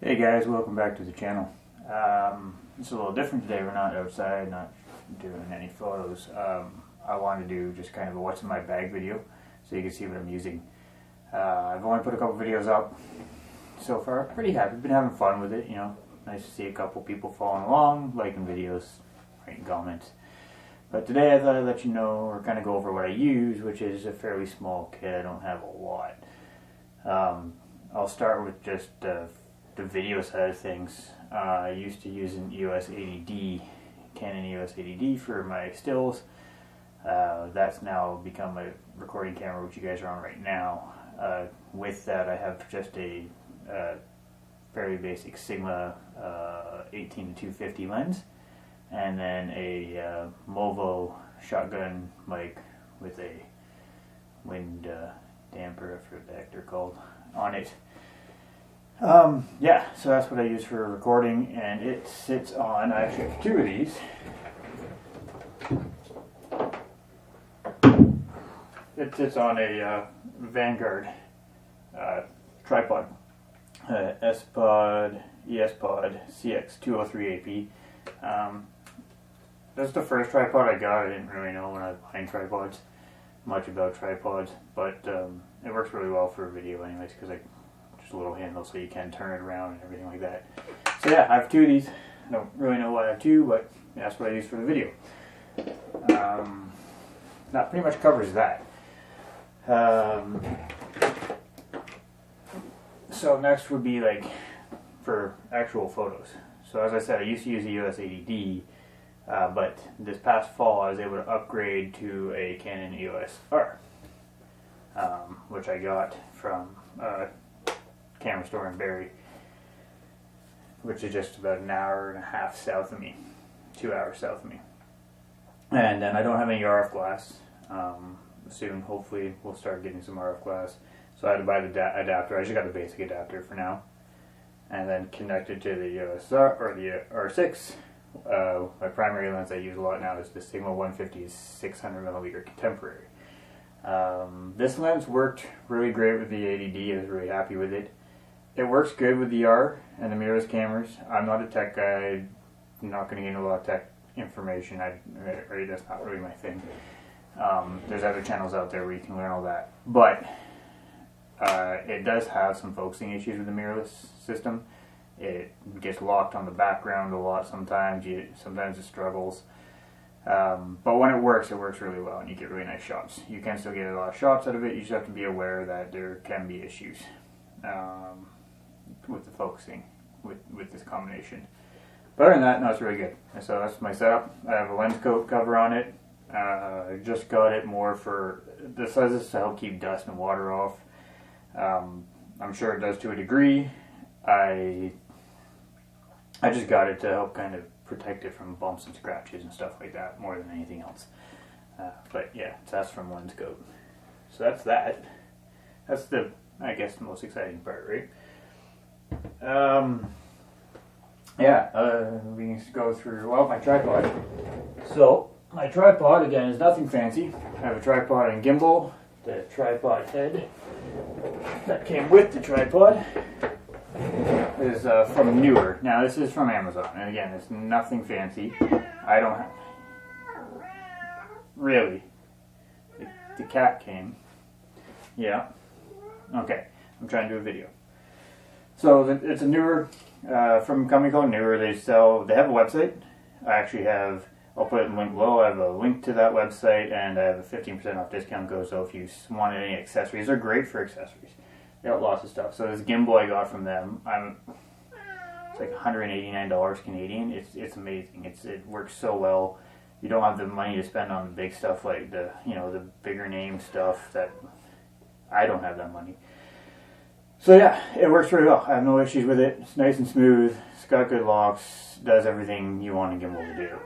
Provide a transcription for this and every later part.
Hey guys, welcome back to the channel. It's a little different today. We're not outside, not doing any photos. I wanted to do just kind of a what's in my bag video so you can see what I'm using. I've only put a couple videos up so far. Pretty happy. Been having fun with it, you know. Nice to see a couple people following along, liking videos, writing comments. But today I thought I'd let you know or kind of go over what I use, which is a fairly small kit. I don't have a lot. I'll start with just the video side of things. I used to use an EOS 80D, Canon EOS 80D for my stills. That's now become a recording camera, which you guys are on right now. With that, I have just a fairly basic Sigma 18-250 lens, and then a Movo shotgun mic with a wind damper, I forget what they're called, on it. Yeah, so that's what I use for recording, and it sits on, I actually have two of these. It sits on a Vanguard tripod, S-Pod, ES-Pod, CX203AP. That's the first tripod I got. I didn't really know when I was buying tripods much about tripods, but it works really well for video anyways, because just a little handle so you can turn it around and everything like that. So yeah, I have two of these. I don't really know why I have two, but that's what I use for the video. That pretty much covers that. So next would be like for actual photos. So as I said, I used to use a EOS 80D, but this past fall I was able to upgrade to a Canon EOS R, which I got from camera store in Barrie, which is just about an hour and a half south of me, 2 hours south of me. And then I don't have any RF glass. Soon, hopefully, we'll start getting some RF glass. So I had to buy the adapter. I just got the basic adapter for now, and then connected to the EOS R or the R6. My primary lens I use a lot now is the Sigma 150 600mm contemporary. This lens worked really great with the 80D. I was really happy with it. It works good with the R and the mirrorless cameras. I'm not a tech guy. I'm not going to get into a lot of tech information. That's not really my thing. There's other channels out there where you can learn all that. But it does have some focusing issues with the mirrorless system. It gets locked on the background a lot sometimes. Sometimes it struggles. But when it works really well, and you get really nice shots. You can still get a lot of shots out of it. You just have to be aware that there can be issues with the focusing with this combination. But other than that, no, it's really good. And so that's my setup. I have a lens coat cover on it. I just got it more for the sizes to help keep dust and water off. I'm sure it does to a degree. I just got it to help kind of protect it from bumps and scratches and stuff like that more than anything else. But yeah, that's from lens coat. So that's that. That's the, I guess, the most exciting part, right? We can go through, well, my tripod. So my tripod, again, is nothing fancy. I have a tripod and gimbal, the tripod head that came with the tripod is from Newer. Now this is from Amazon, and again, it's nothing fancy. I don't have... Really? The cat came. Yeah. Okay, I'm trying to do a video. So it's a Newer, from a company called Newer. They have a website. I'll put it in the link below. I have a link to that website, and I have a 15% off discount code, so if you want any accessories, they're great for accessories. They got lots of stuff. So this gimbal I got from them, it's like $189 Canadian. It's amazing. It works so well. You don't have the money to spend on the big stuff like the bigger name stuff that I don't have that money. So yeah, it works really well. I have no issues with it. It's nice and smooth. It's got good locks. Does everything you want a gimbal to do.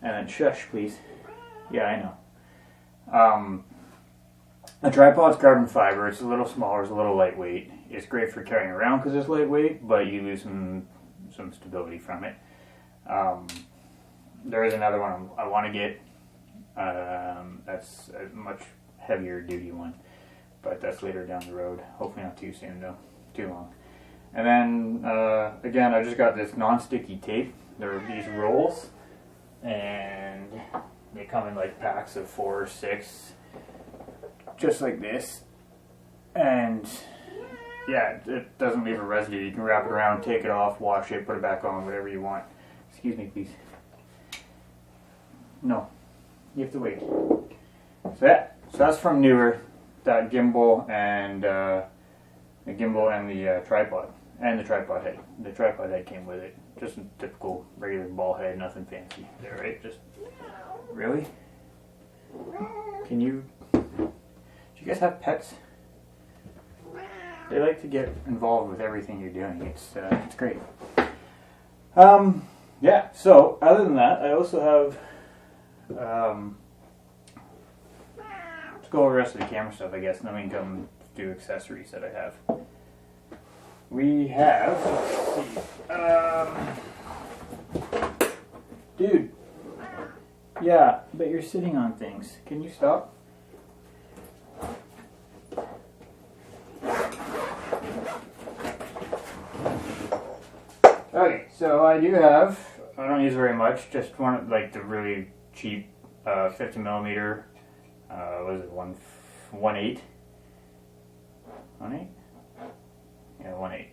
And then shush, please. Yeah, I know. The tripod's carbon fiber. It's a little smaller. It's a little lightweight. It's great for carrying around because it's lightweight, but you lose some stability from it. There is another one I want to get. That's a much heavier duty one, but that's later down the road. Hopefully not too soon though. Too long. And then, again, I just got this non-sticky tape. There are these rolls, and they come in like packs of 4 or 6, just like this. And yeah, it doesn't leave a residue. You can wrap it around, take it off, wash it, put it back on, whatever you want. Excuse me, please. No, you have to wait. So yeah, so that's from Newer, that gimbal and the tripod. And the tripod head. The tripod head came with it. Just a typical regular ball head, nothing fancy. There, right? Just really? Can you? Do you guys have pets? They like to get involved with everything you're doing. It's great. Yeah. So other than that, I also have. Let's go over the rest of the camera stuff, I guess, and then we can come do accessories that I have. We have, let's see, dude, yeah, but you're sitting on things. Can you stop? Okay, so I do have, I don't use very much, just one, like the really cheap 50 millimeter, what is it, 1.8? 1.8? Yeah, 1.8.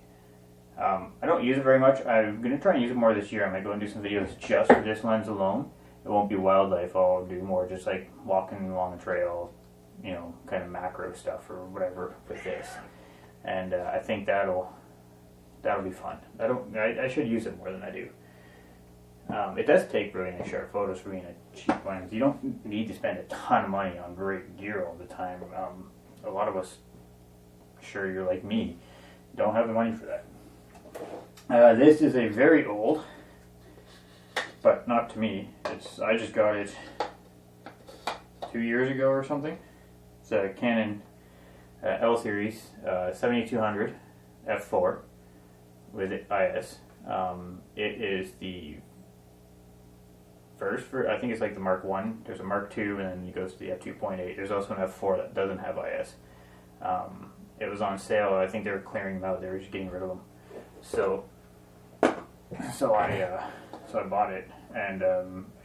I don't use it very much. I'm going to try and use it more this year. I might go and do some videos just for this lens alone. It won't be wildlife. I'll do more just like walking along a trail, you know, kind of macro stuff or whatever with this. And I think that'll be fun. I should use it more than I do. It does take really nice sharp photos for being a cheap lens. You don't need to spend a ton of money on great gear all the time. A lot of us, sure you're like me, don't have the money for that. This is a very old, but not to me. I just got it 2 years ago or something. It's a Canon L series 7200 f4 with IS. It is the first I think it's like the Mark 1. There's a Mark 2 and then it goes to the f2.8. There's also an f4 that doesn't have IS. It was on sale. I think they were clearing them out. They were just getting rid of them. So I bought it. And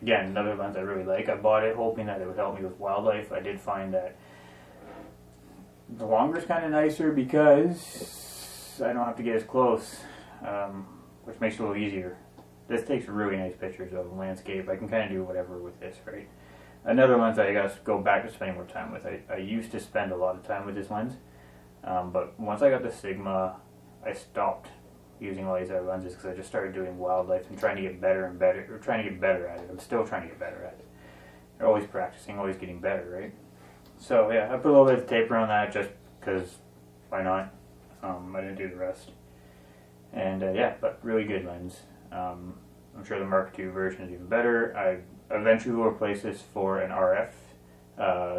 again, another lens I really like. I bought it hoping that it would help me with wildlife. I did find that the longer is kind of nicer because I don't have to get as close, which makes it a little easier. This takes really nice pictures of landscape. I can kind of do whatever with this, right? Another lens I got to go back to spending more time with. I used to spend a lot of time with this lens. But once I got the Sigma, I stopped using all these other lenses because I just started doing wildlife and trying to get better and better, or trying to get better at it. I'm still trying to get better at it. You're always practicing, always getting better, right? So yeah, I put a little bit of tape around that just because why not? I didn't do the rest. And yeah, but really good lens. I'm sure the Mark II version is even better. I eventually will replace this for an RF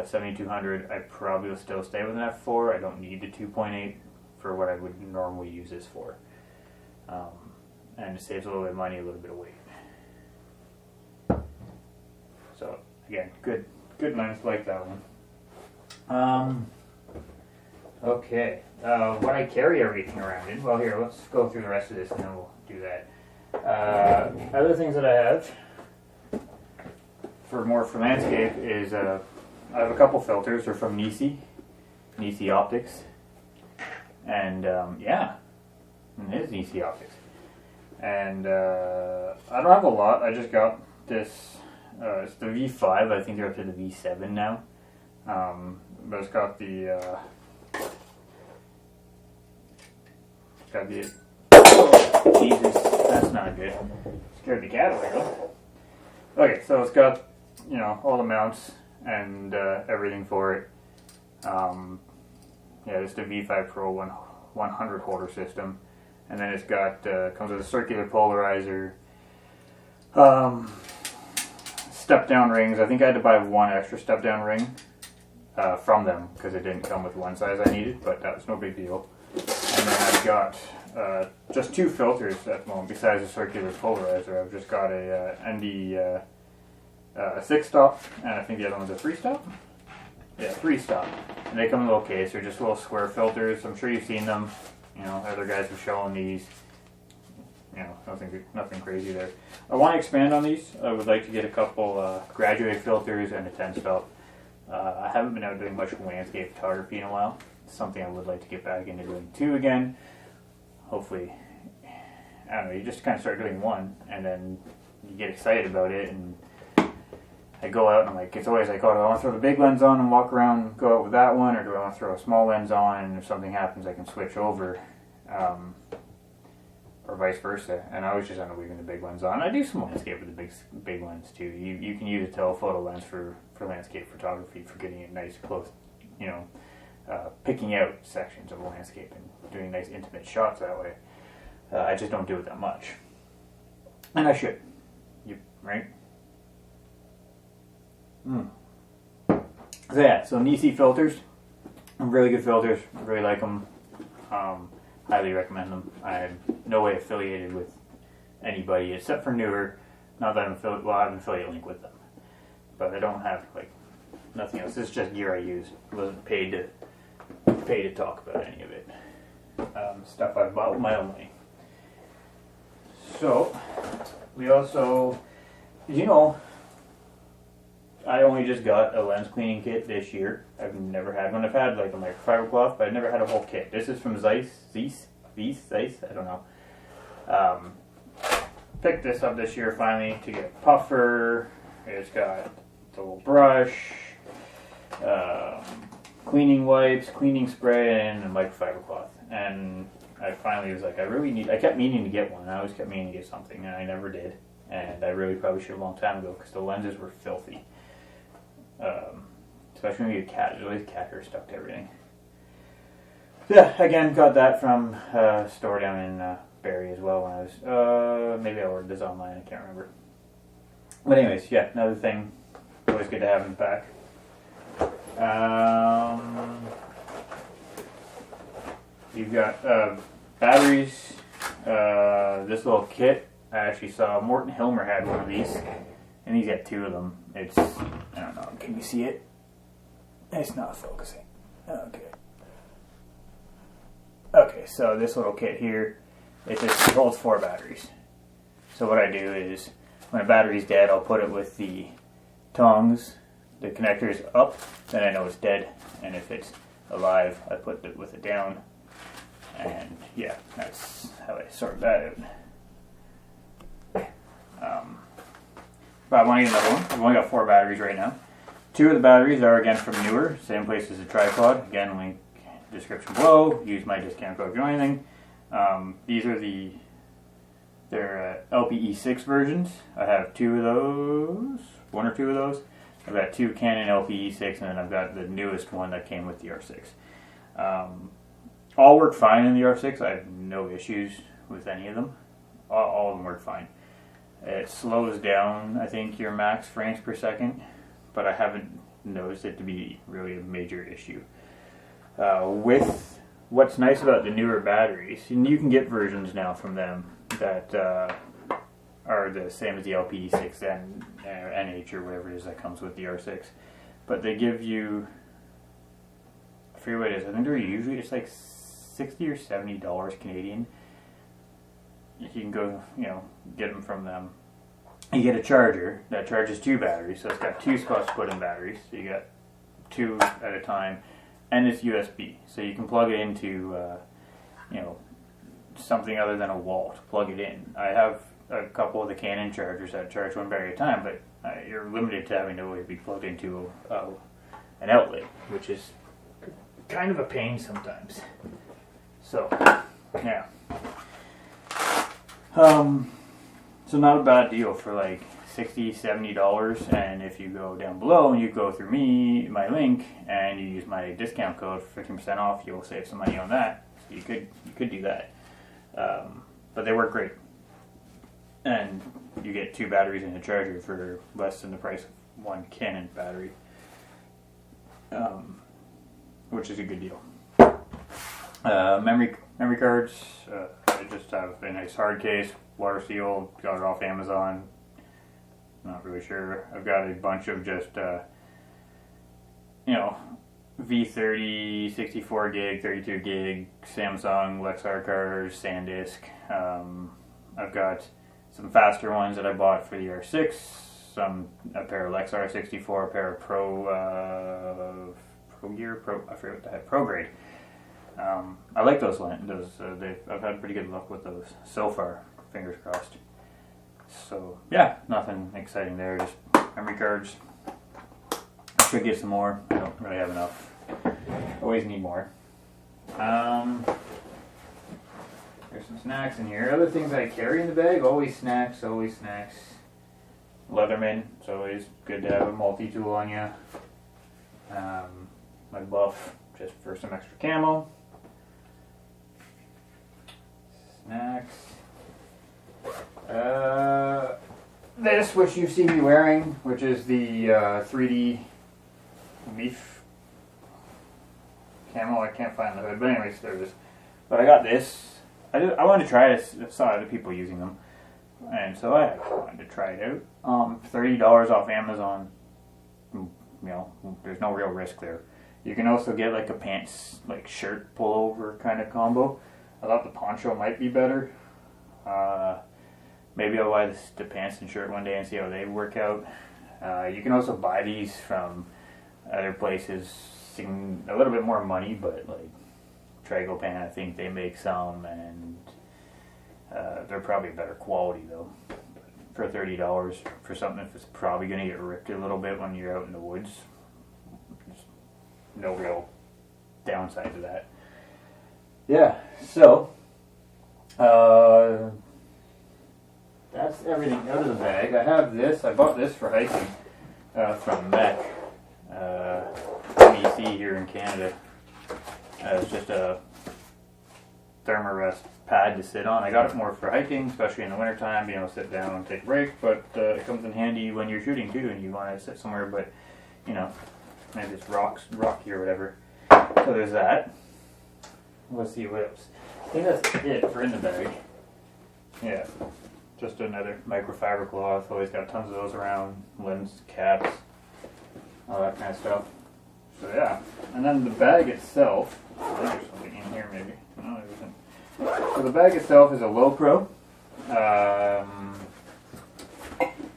7200. I probably will still stay with an f4. I don't need the 2.8 for what I would normally use this for. And it saves a little bit of money, a little bit of weight. So again, good lens, like that one. Okay, what I carry everything around in. Well, here, let's go through the rest of this and then we'll do that. Other things that I have for landscape is I have a couple filters. They're from Nisi Optics, and yeah, it is Nisi Optics. And I don't have a lot. I just got this. It's the V5. I think they're up to the V7 now. But it's got the oh, Jesus, that's not good. Scared the cat away though. Okay, so it's got, you know, all the mounts and everything for it. Yeah, it's the V5 Pro 100 holder system, and then it's got comes with a circular polarizer, step down rings. I think I had to buy one extra step down ring from them because it didn't come with one size I needed, but that was no big deal. And then I've got just two filters at the moment besides the circular polarizer. I've just got a ND a 6-stop, and I think the other one's a 3-stop. Yeah, 3-stop. And they come in a little case. They're just little square filters. I'm sure you've seen them You know, other guys have shown these. You know, nothing crazy there. I want to expand on these. I would like to get a couple graduated filters and a 10 spelt. I haven't been out doing much landscape photography in a while. It's something I would like to get back into doing too again. Hopefully, I don't know, you just kind of start doing one and then you get excited about it, and I go out and I'm like, it's always like, oh, do I want to throw the big lens on and walk around and go out with that one, or do I want to throw a small lens on and if something happens I can switch over, or vice versa. And I always just end up leaving the big lens on. I do some landscape with the big lens too. You can use a telephoto lens for landscape photography, for getting it nice close, you know, picking out sections of a landscape and doing nice intimate shots that way. I just don't do it that much, and I should. Right? So yeah, so Nisi filters, really good filters. Really like them. Highly recommend them. I'm no way affiliated with anybody except for Newer. Not that I have an affiliate link with them, but I don't have like nothing else. This is just gear I use. I wasn't paid to talk about any of it. Stuff I bought with my own money. So we also, you know, I only just got a lens cleaning kit this year. I've never had one. I've had like a microfiber cloth, but I've never had a whole kit. This is from Zeiss, I don't know. Picked this up this year finally to get a puffer. It's got the little brush, cleaning wipes, cleaning spray, and a microfiber cloth. And I finally was like, I kept meaning to get one. I always kept meaning to get something, and I never did. And I really probably should have a long time ago, because the lenses were filthy. Especially when you get cat. There's always cat hair stuck to everything. Yeah, again, got that from a store down in Barrie as well when I was, maybe I ordered this online, I can't remember. But anyways, yeah, another thing, always good to have in the pack. You've got batteries, this little kit. I actually saw Morton Hilmer had one of these, and he's got two of them. It's, I don't know, can you see it? It's not focusing. Okay, so this little kit here, it just holds 4 batteries. So what I do is, when a battery's dead, I'll put it with the tongs, the connectors up, then I know it's dead. And if it's alive, I put it with it down. And yeah, that's how I sort that out. But I want to get another one. I've only got 4 batteries right now. 2 of the batteries are again from Newer, same place as the tripod. Again, link description below. Use my discount code if you know anything. These are they're LPE6 versions. I have 2 of those, 1 or 2 of those. I've got 2 Canon LPE6, and then I've got the newest one that came with the R6. All work fine in the R6. I have no issues with any of them. All of them work fine. It slows down, I think, your max frames per second, but I haven't noticed it to be really a major issue. With what's nice about the newer batteries, and you can get versions now from them that are the same as the LPE6 NH or whatever it is that comes with the R6, but they give you, I forget what it is, I think they're usually it's like $60 or $70 Canadian. You can go, get them from them. You get a charger that charges 2 batteries, so it's got 2 spots to put in batteries, so you got 2 at a time, and it's USB, so you can plug it into, something other than a wall to plug it in. I have a couple of the Canon chargers that charge 1 battery at a time, but you're limited to having to always be plugged into an outlet, which is kind of a pain sometimes. So, yeah. So not a bad deal for like $60, $70, and if you go down below and you go through my link, and you use my discount code for 15% off, you'll save some money on that. So you could do that. But they work great. And you get 2 batteries in a charger for less than the price of 1 Canon battery. Which is a good deal. Memory cards, I just have a nice hard case, water sealed, got it off Amazon. Not really sure. I've got a bunch of just, V30, 64 gig, 32 gig, Samsung Lexar cars, SanDisk. I've got some faster ones that I bought for the R6, a pair of Lexar 64, a pair of I forget what the heck, Pro Grade. I like those lenses. I've had pretty good luck with those so far. Fingers crossed. So yeah, nothing exciting there. Just memory cards. I should get some more. I don't really have enough. Always need more. There's some snacks in here. Other things I carry in the bag. Always snacks. Always snacks. Leatherman. It's always good to have a multi-tool on you. My buff, just for some extra camo. Snacks. This, which you see me wearing, which is the 3D leaf camo. I can't find the hood, but anyways, there it is. But I got this. I wanted to try this. I saw other people using them, and so I wanted to try it out. $30 off Amazon. You know, there's no real risk there. You can also get like a pants, like shirt pullover kind of combo. I thought the poncho might be better. Maybe I'll buy the pants and shirt one day and see how they work out. You can also buy these from other places, a little bit more money, but like Tragopan, I think they make some, and they're probably better quality though. For $30 for something that's probably going to get ripped a little bit when you're out in the woods, there's no real downside to that. Yeah, so that's everything out of the bag. I have this. I bought this for hiking from Mech, BC here in Canada. It's just a thermarest pad to sit on. I got it more for hiking, especially in the wintertime, being able to sit down and take a break, but it comes in handy when you're shooting too and you want to sit somewhere, but you know, maybe it's rocky or whatever. So there's that. Let's see what else. I think that's it for in the bag. Yeah, just another microfiber cloth. Always got tons of those around. Lens caps, all that kind of stuff. So yeah, and then the bag itself. I think there's something in here maybe. No, there isn't. So the bag itself is a low pro. I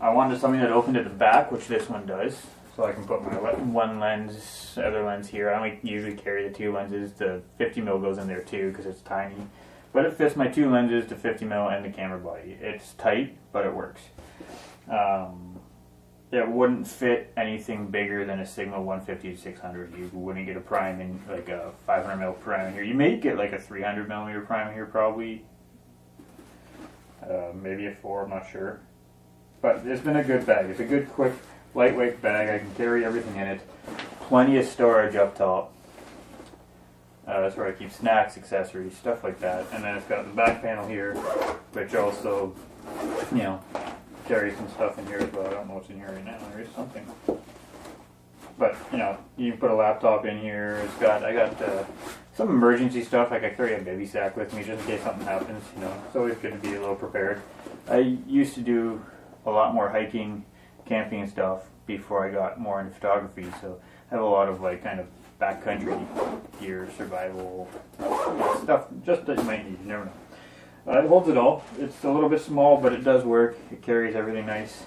wanted something that opened at the back, which this one does. So I can put my one lens, other lens here. I only usually carry the two lenses. The 50mm goes in there too because it's tiny. But it fits my two lenses, the 50mm and the camera body. It's tight, but it works. It wouldn't fit anything bigger than a Sigma 150 to 600. You wouldn't get a prime in, like a 500mm prime in here. You may get like a 300mm prime in here probably. Maybe a 4, I'm not sure. But it's been a good bag. It's a good, quick, lightweight bag. I can carry everything in it. Plenty of storage up top. That's where I keep snacks, accessories, stuff like that. And then it's got the back panel here, which also, you know, carries some stuff in here as well. I don't know what's in here right now. There is something. But, you know, you can put a laptop in here. I got some emergency stuff. Like I carry a baby sack with me just in case something happens. You know, it's always good to be a little prepared. I used to do a lot more hiking, camping and stuff before I got more into photography. So I have a lot of like kind of backcountry gear, survival stuff, just that you might need. You never know. It holds it all. It's a little bit small, but it does work. It carries everything nice.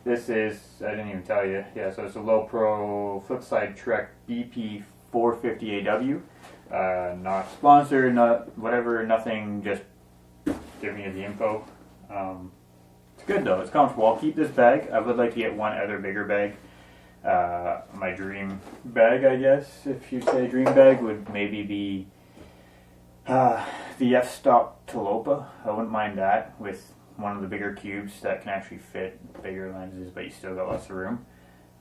This is, I didn't even tell you. Yeah, so it's a low pro Flipside Trek BP 450AW. Not sponsored, not whatever, nothing, just giving you the info. It's good though, it's comfortable. I'll keep this bag. I would like to get one other bigger bag. My dream bag, I guess, if you say dream bag, would maybe be the f-stop Talopa. I wouldn't mind that with one of the bigger cubes that can actually fit bigger lenses, but you still got lots of room.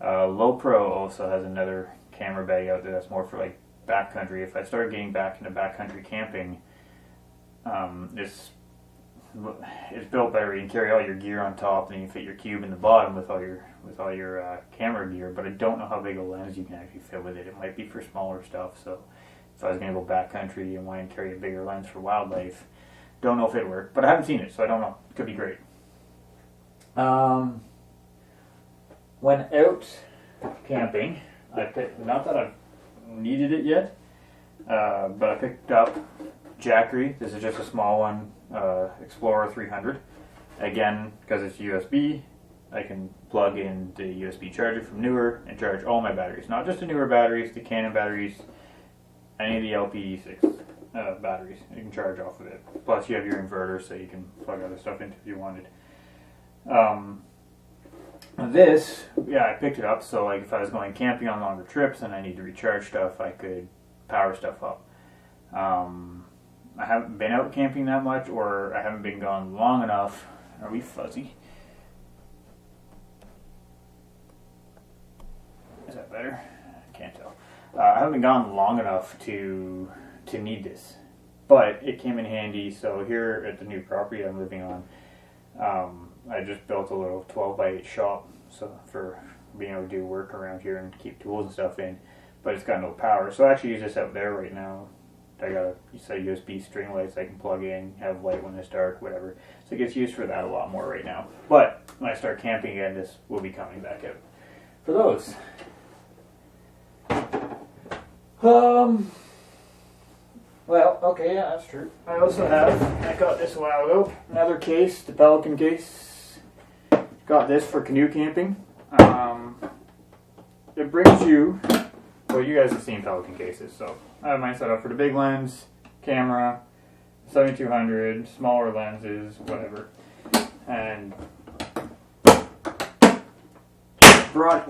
Low Pro also has another camera bag out there that's more for like backcountry. If I started getting back into backcountry camping, it's built better. You can carry all your gear on top, and you can fit your cube in the bottom with all your camera gear. But I don't know how big a lens you can actually fit with it. It might be for smaller stuff. So if I was going to go backcountry and want to carry a bigger lens for wildlife, don't know if it'd work. But I haven't seen it, so I don't know. It could be great. When out camping, not that I've needed it yet. But I picked up Jackery. This is just a small one, Explorer 300. Again, because it's USB, I can plug in the USB charger from Newer and charge all my batteries. Not just the Newer batteries, the Canon batteries, any of the LP6 batteries. You can charge off of it. Plus you have your inverter, so you can plug other stuff into if you wanted. This, yeah, I picked it up, so like if I was going camping on longer trips and I need to recharge stuff, I could power stuff up. I haven't been out camping that much, or I haven't been gone long enough. Are we fuzzy? Is that better? I can't tell. I haven't been gone long enough to need this, but it came in handy. So here at the new property I'm living on, I just built a little 12 by 8 shop, so for being able to do work around here and keep tools and stuff in, but it's got no power. So I actually use this out there right now. I got a USB string lights I can plug in, have light when it's dark, whatever. So it gets used for that a lot more right now. But when I start camping again, this will be coming back out for those. Well, okay, yeah, that's true. I also have, I got this a while ago, another case, the Pelican case. Got this for canoe camping. It brings you, well, you guys have seen Pelican cases, so I have mine set up for the big lens, camera, 7200, smaller lenses, whatever. And brought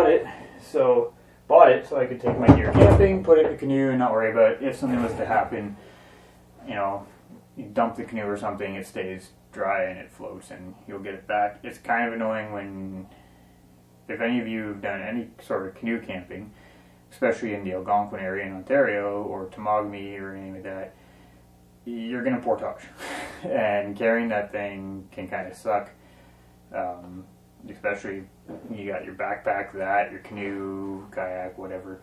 it, so bought it so I could take my gear camping, put it in the canoe, and not worry about it. If something was to happen, you know, you dump the canoe or something, it stays dry and it floats and you'll get it back. It's kind of annoying when, if any of you have done any sort of canoe camping, especially in the Algonquin area in Ontario or Temagami or anything like that, you're going to portage. And carrying that thing can kind of suck. Especially you got your backpack, your canoe, kayak, whatever.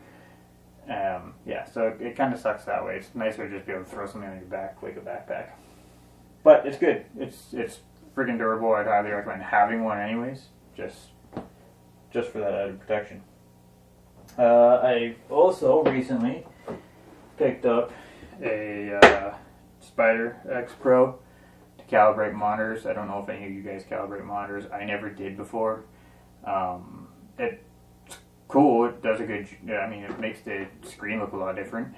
Yeah, so it kind of sucks that way. It's nicer to just be able to throw something on your back like a backpack. But it's good. It's freaking durable. I'd highly recommend having one anyways, just for that added protection. I also recently picked up a Spider X Pro to calibrate monitors. I don't know if any of you guys calibrate monitors. I never did before. It's cool. It does a good. I mean, it makes the screen look a lot different.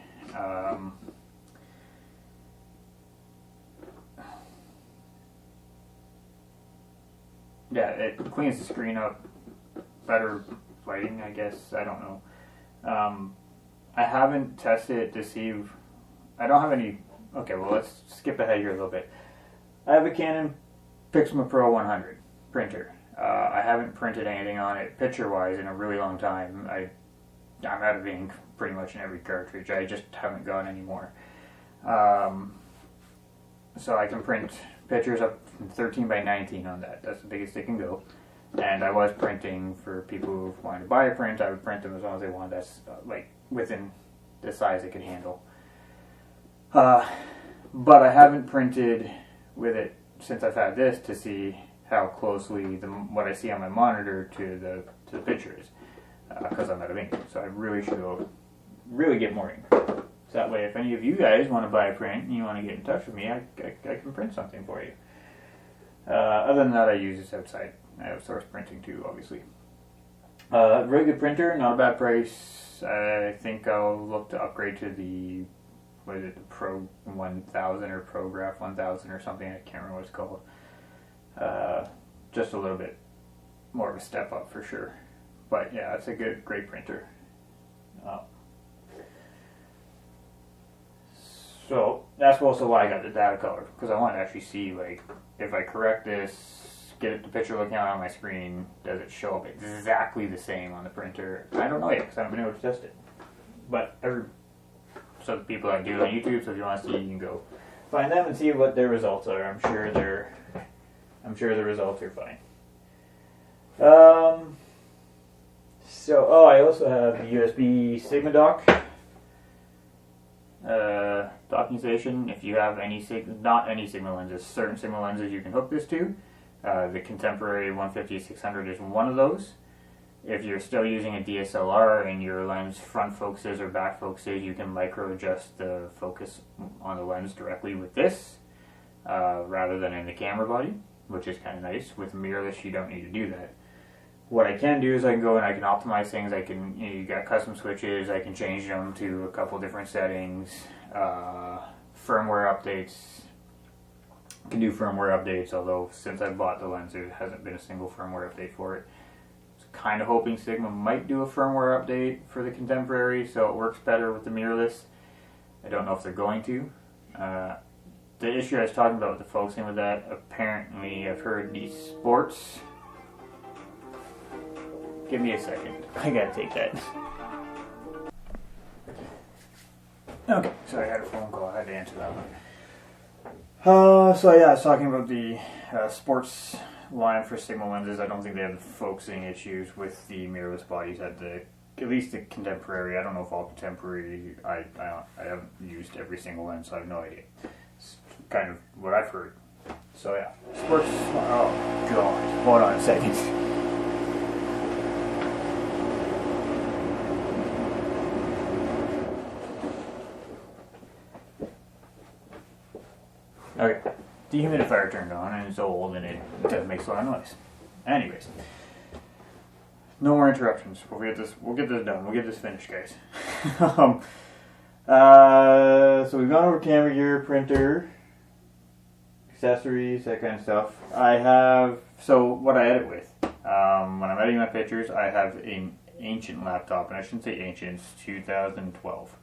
Yeah, it cleans the screen up. Better lighting, I guess. I don't know. I haven't tested it to see. I don't have any. Okay, well, let's skip ahead here a little bit. I have a Canon Pixma Pro 100 printer. I haven't printed anything on it picture-wise in a really long time. I'm out of ink pretty much in every cartridge. I just haven't got any more. So I can print pictures up from 13 by 19 on that. That's the biggest it can go. And I was printing for people who wanted to buy a print. I would print them as long as they wanted. That's like within the size it could handle. But I haven't printed with it since I've had this to see how closely what I see on my monitor to the picture is, because I'm out of ink. So I really should go get more ink. So that way, if any of you guys want to buy a print and you want to get in touch with me, I can print something for you. Other than that, I use this outside. I outsource printing too, obviously. Really good printer, not a bad price. I think I'll look to upgrade to the Pro 1000 or ProGraph 1000 or something. I can't remember what it's called. Just a little bit more of a step up for sure. But yeah, it's a great printer. So that's also why I got the data color, because I want to actually see, like, if I correct this, get the picture looking out on my screen, does it show up exactly the same on the printer? I don't know yet, because I haven't been able to test it. But so the people that do on YouTube, so if you want to see, you can go find them and see what their results are. I'm sure the results are fine. I also have the USB Sigma dock. Docking station. If you have not any Sigma lenses, certain Sigma lenses you can hook this to. The Contemporary 150-600 is one of those. If you're still using a DSLR and your lens front focuses or back focuses, you can micro adjust the focus on the lens directly with this, rather than in the camera body, which is kind of nice. With mirrorless, you don't need to do that. What I can do is I can go and I can optimize things. I can, you got custom switches. I can change them to a couple different settings. Firmware updates. I can do firmware updates, although since I bought the lens, there hasn't been a single firmware update for it. Kind of hoping Sigma might do a firmware update for the Contemporary so it works better with the mirrorless. I don't know if they're going to. The issue I was talking about with the focusing with that, apparently I've heard these sports. Give me a second. I gotta take that. Okay, sorry, I had a phone call. I had to answer that one. So yeah, I was talking about the sports line for Sigma lenses. I don't think they have the focusing issues with the mirrorless bodies at least the Contemporary. I don't know if all Contemporary. I haven't used every single lens, so I have no idea. It's kind of what I've heard. So yeah, sports. Oh god, hold on a second. Okay, dehumidifier turned on and it's old and it makes a lot of noise. Anyways, no more interruptions. We'll get this done. We'll get this finished, guys. So we've gone over camera gear, printer, accessories, that kind of stuff. So what I edit with, when I'm editing my pictures, I have an ancient laptop, and I shouldn't say ancient, it's 2012.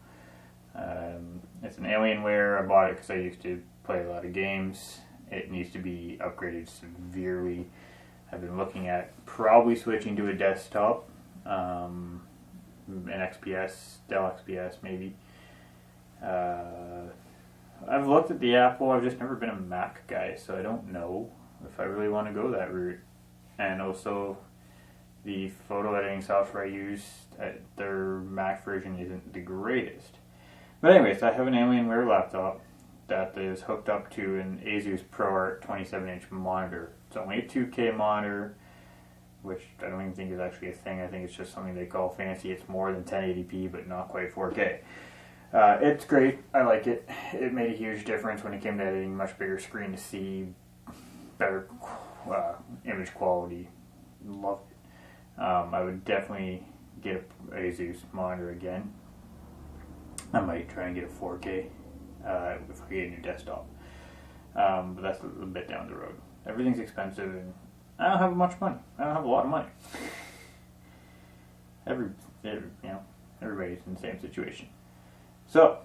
It's an Alienware. I bought it because I used to play a lot of games. It needs to be upgraded severely. I've been looking at probably switching to a desktop, an XPS, Dell XPS maybe. I've looked at the Apple. I've just never been a Mac guy, so I don't know if I really want to go that route. And also, the photo editing software I use, their Mac version isn't the greatest. But anyways, I have an Alienware laptop that is hooked up to an Asus ProArt 27-inch monitor. It's only a 2K monitor, which I don't even think is actually a thing. I think it's just something they call fancy. It's more than 1080p, but not quite 4K. It's great. I like it. It made a huge difference when it came to editing. Much bigger screen to see, better image quality. Love it. I would definitely get an Asus monitor again. I might try and get a 4K if I get a new desktop. But that's a little bit down the road. Everything's expensive, and I don't have much money. I don't have a lot of money. Everybody's in the same situation. So,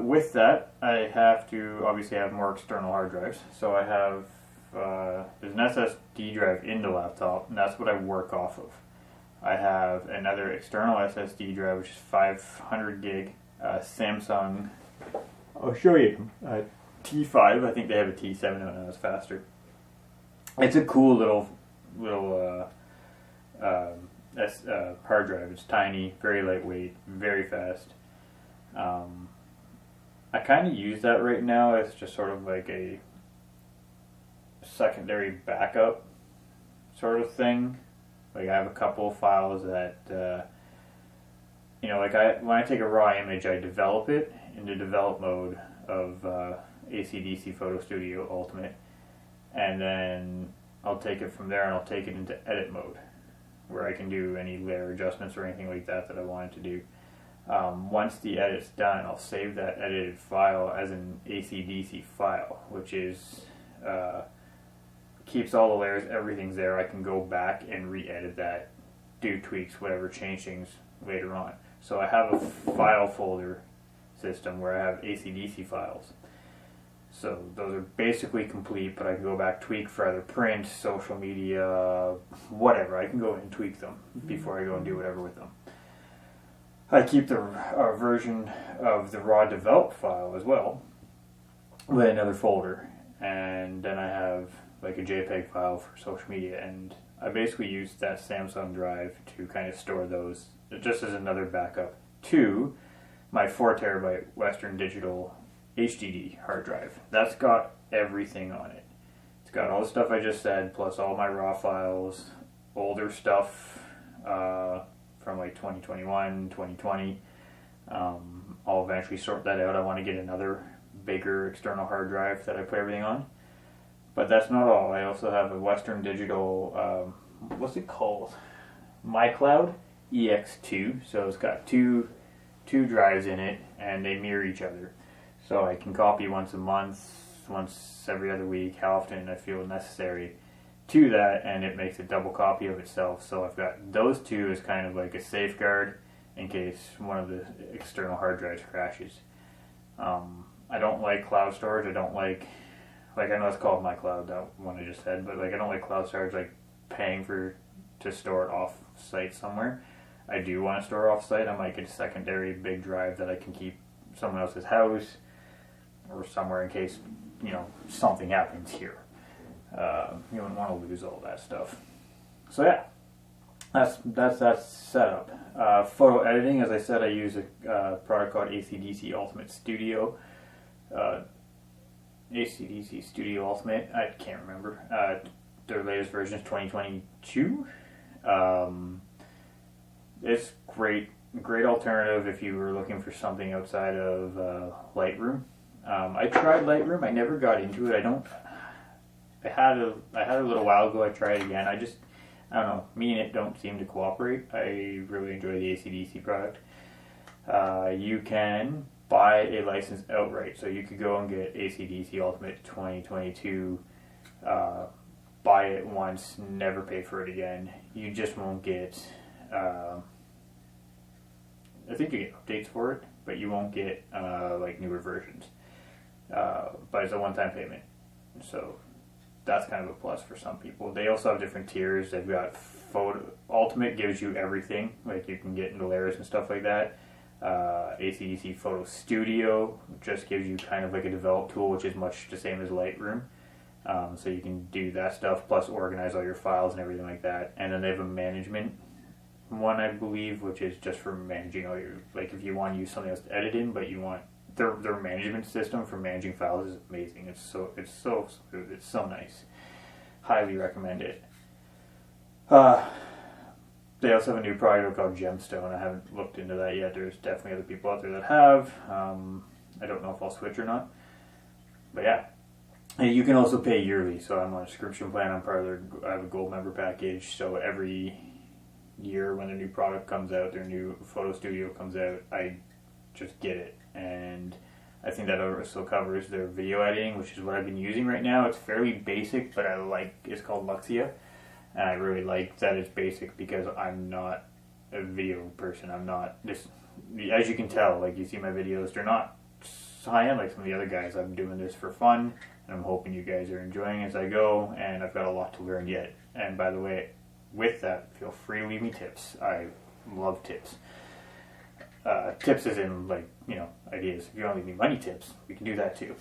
with that, I have to obviously have more external hard drives. So I have, there's an SSD drive in the laptop, and that's what I work off of. I have another external SSD drive, which is 500 gig, Samsung, I'll show you, T5, I think they have a T7 now, it's faster. It's a cool little hard drive. It's tiny, very lightweight, very fast. I kind of use that right now as just sort of like a secondary backup sort of thing. Like I have a couple of files that, when I take a raw image, I develop it into develop mode of AC/DC Photo Studio Ultimate, and then I'll take it from there and I'll take it into edit mode, where I can do any layer adjustments or anything like that I wanted to do. Once the edit's done, I'll save that edited file as an AC/DC file, which is keeps all the layers, everything's there. I can go back and re-edit that, do tweaks, whatever, change things later on. So I have a file folder system where I have AC/DC files. So those are basically complete, but I can go back, tweak for either print, social media, whatever. I can go and tweak them before I go and do whatever with them. I keep the version of the raw developed file as well with another folder, and then I have like a JPEG file for social media, and I basically use that Samsung drive to kind of store those just as another backup to my 4TB Western Digital HDD hard drive. That's got everything on it. It's got all the stuff I just said, plus all my raw files, older stuff, from like 2021, 2020. I'll eventually sort that out. I want to get another bigger external hard drive that I put everything on. But that's not all. I also have a Western Digital, what's it called? MyCloud EX2. So it's got two drives in it, and they mirror each other. So I can copy once a month, once every other week, how often I feel necessary to that, and it makes a double copy of itself. So I've got those two as kind of like a safeguard in case one of the external hard drives crashes. I don't like cloud storage. I don't like I know it's called MyCloud, that one I just said, but like I don't like cloud storage, like paying to store it off site somewhere. I do want to store off site. I might get a secondary big drive that I can keep someone else's house or somewhere in case, something happens here. You wouldn't want to lose all that stuff. So yeah, that's that setup. Photo editing, as I said, I use a product called ACDC Ultimate Studio. ACDC Studio Ultimate, I can't remember. Their latest version is 2022. It's great alternative if you were looking for something outside of Lightroom. I tried Lightroom. I never got into it. I had a little while ago. I tried it again. I don't know. Me and it don't seem to cooperate. I really enjoy the ACDC product. You can buy a license outright. So you could go and get ACDC Ultimate 2022, buy it once, never pay for it again. You just won't get, I think you get updates for it, but you won't get newer versions. But it's a one-time payment. So that's kind of a plus for some people. They also have different tiers. They've got Ultimate gives you everything, like you can get into layers and stuff like that. ACDC Photo Studio just gives you kind of like a develop tool, which is much the same as Lightroom. So you can do that stuff, plus organize all your files and everything like that. And then they have a management one, I believe, which is just for managing all your, like if you want to use something else to edit in, but you want their management system for managing files is amazing. It's so smooth. It's so nice. Highly recommend it. They also have a new product called Gemstone. I haven't looked into that yet. There's definitely other people out there that have. I don't know if I'll switch or not. But yeah. And you can also pay yearly. So I'm on a subscription plan. I have a gold member package. So every year when their new product comes out, their new photo studio comes out, I just get it. And I think that also covers their video editing, which is what I've been using right now. It's fairly basic, but it's called Luxia. And I really like that it's basic because I'm not a video person. I'm not this, as you can tell, like you see my videos, they're not high-end like some of the other guys. I'm doing this for fun, and I'm hoping you guys are enjoying as I go, and I've got a lot to learn yet. And by the way, with that, feel free to leave me tips. I love tips. Tips as in, ideas. If you want to leave me money tips, we can do that too.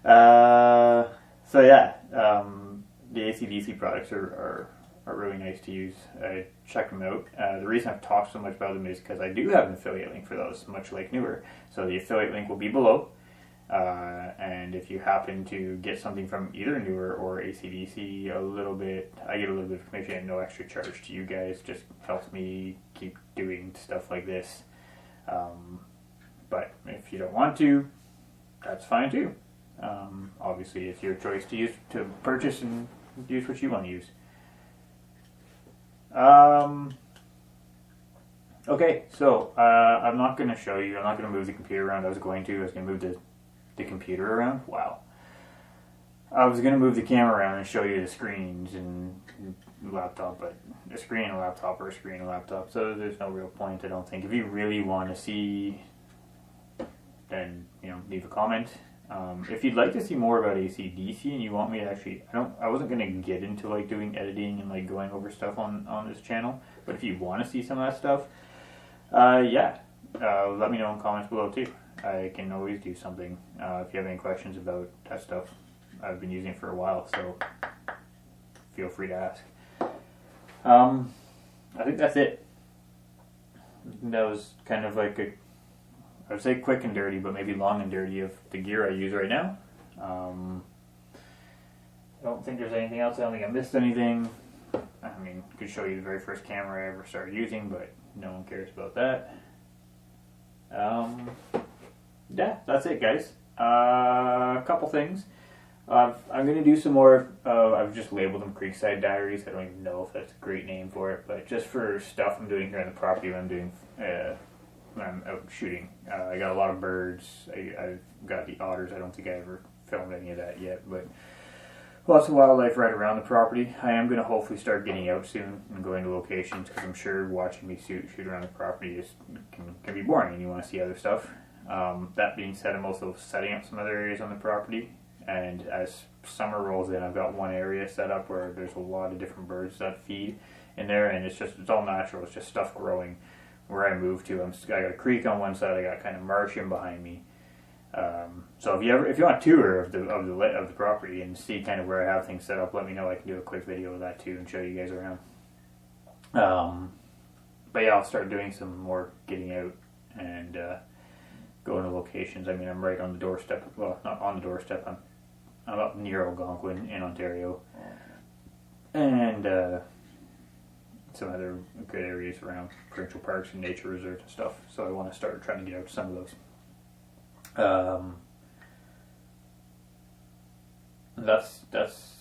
So yeah, the ACDC products are really nice to use. Check them out. The reason I've talked so much about them is because I do have an affiliate link for those, much like Newer. So the affiliate link will be below. And if you happen to get something from either Newer or ACDC, I get a little bit of commission and no extra charge to you guys. Just helps me keep doing stuff like this. But if you don't want to, that's fine too. Obviously, it's your choice to purchase and use what you want to use. Okay, so I'm not going to show you. I'm not going to move the computer around. I was going to move the computer around. Wow. I was going to move the camera around and show you the screens and laptop, but a screen and a laptop or a screen and a laptop. So there's no real point, I don't think. If you really want to see, then leave a comment. If you'd like to see more about ACDC and you want me to actually, I wasn't going to get into doing editing and going over stuff on this channel, but if you want to see some of that stuff, let me know in comments below too. I can always do something if you have any questions about that stuff. I've been using it for a while, so feel free to ask. I think that's it. That was kind of like I would say quick and dirty, but maybe long and dirty of the gear I use right now. I don't think there's anything else. I don't think I missed anything. I mean, could show you the very first camera I ever started using, but no one cares about that. Yeah, that's it, guys. A couple things. I'm going to do some more, I've just labeled them Creekside Diaries. I don't even know if that's a great name for it, but just for stuff I'm doing here on the property when I'm doing, when I'm out shooting. I got a lot of birds. I've got the otters. I don't think I ever filmed any of that yet, but lots of wildlife right around the property. I am going to hopefully start getting out soon and going to locations, because I'm sure watching me shoot around the property can be boring and you want to see other stuff. That being said, I'm also setting up some other areas on the property, and as summer rolls in, I've got one area set up where there's a lot of different birds that feed in there, and it's all natural. It's just stuff growing where I moved to. I got a creek on one side. I got kind of marsh in behind me. So if you want a tour of the property and see kind of where I have things set up, let me know. I can do a quick video of that too and show you guys around. But yeah, I'll start doing some more getting out and going to locations. I mean, I'm right on the doorstep. Well, not on the doorstep. I'm up near Algonquin in Ontario, and some other good areas around provincial parks and nature reserves and stuff. So I want to start trying to get out to some of those. That's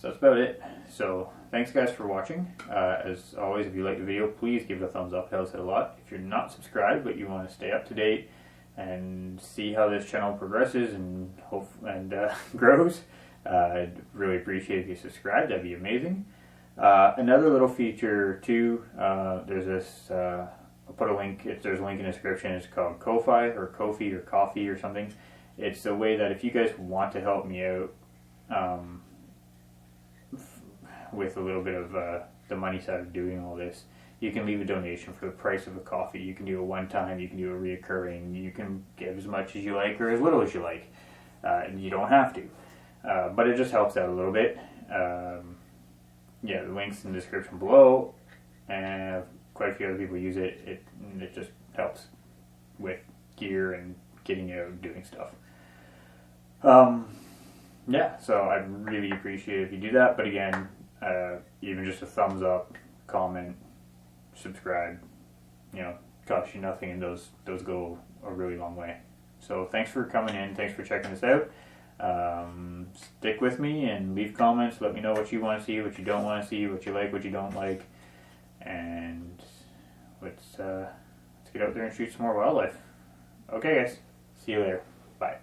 about it. So thanks guys for watching. As always, if you like the video, please give it a thumbs up. It helps it a lot. If you're not subscribed but you want to stay up to date and see how this channel progresses and grows, I'd really appreciate if you subscribe. That'd be amazing. Another little feature too, there's this, I'll put a link, there's a link in the description. It's called Ko-Fi or Ko-Fi or Coffee or something. It's a way that if you guys want to help me out with a little bit of the money side of doing all this, you can leave a donation for the price of a coffee. You can do a one-time, you can do a reoccurring, you can give as much as you like or as little as you like. You don't have to, but it just helps out a little bit. Yeah, the link's in the description below, and quite a few other people use it. It just helps with gear and getting out and doing stuff. Yeah, so I'd really appreciate it if you do that. But again, even just a thumbs up, comment, subscribe, cost you nothing, and those go a really long way. So thanks for coming in. Thanks for checking this out. Stick with me and leave comments. Let me know what you want to see, what you don't want to see, what you like, what you don't like, and let's get out there and shoot some more wildlife. Okay, guys. See you later. Bye.